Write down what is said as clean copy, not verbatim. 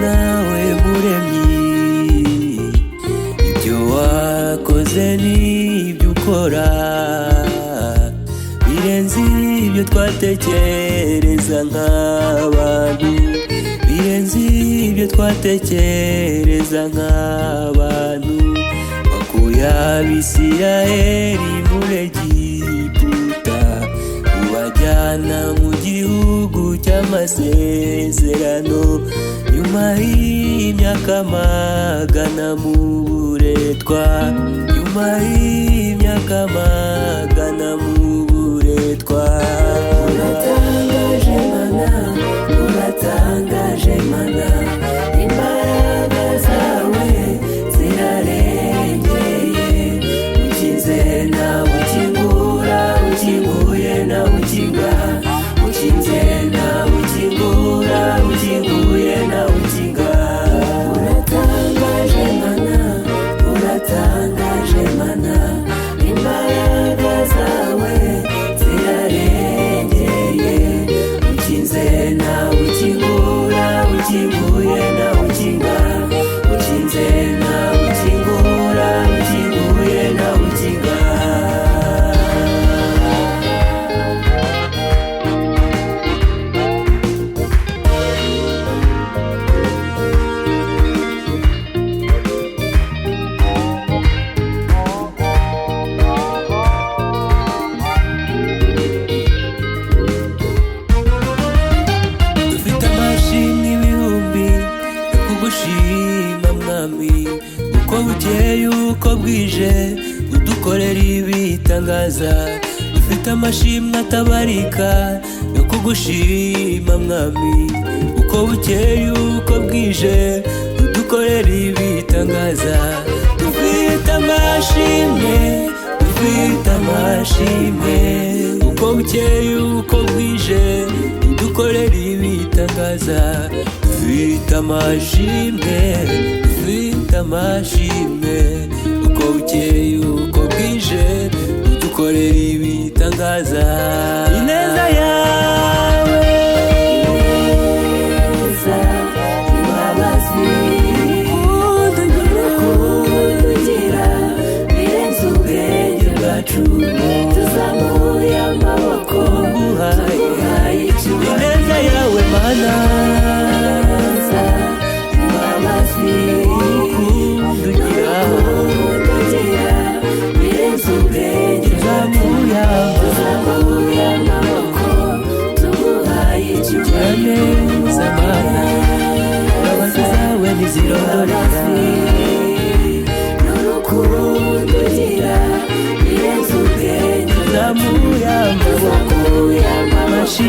nawe muremyi, ibyo wakoze n'ibyo ukora birenze ibyo twatekereza nk'abantu, birenze ibyo twatekereza nk'abantu. Wakuye Abisirayeli muri Egiputa ubajyana mu gihugu cy'amasezerano, nyuma y'imyaka magana mu buretwa, nyuma y'imyaka magana mu buretwa. Uratangaje Mana, uratangaje Mana, imbaraga zawe zirarengeye. Ukinze nawe ukingura, ukinguye nawe ukinga, ukinze nawe ukingura, ukinguye nawe ukinga. Uratangaje Mana, uratangaje Mana, imbaraga zawe zirarengeye. Ukinze nawe ukingura, ukinguye nawe ukinga, ukinze nawe ukingura, ukinguye nawe ukinga. Dufite amashimwe ibihumbi yo kugushima Mwami, uko bukeye uko bwije udukorera ibitangaza. Dufite amashimwe atabarika yo kugushima Mwami, uko bukeye uko bwije udukorera ibitangaza. Dufite amashimwe, dufite amashimwe, uko bukeye uko bwije udukorera ibitangaza. Dufite amashimwe, dufite amashimwe, uko bukeye uko bwije udukorera ibitangaza. Ineza yawe, ineza, imbabazi, urukundo ugira birenze ubwenge bwacu. Tuzamuye amaboko tuguhaye icyubahiro. Ineza yawe Mana, ineza, imbabazi, urukundo ugira birenze ubwenge. Tuzamuye amaboko tuguhaye icyubahiro. Neza Mana, imbabazi zawe ntizirondoreka, n'urukundo ugira birenze ubwenge. Tuzamuye amaboko, amashyi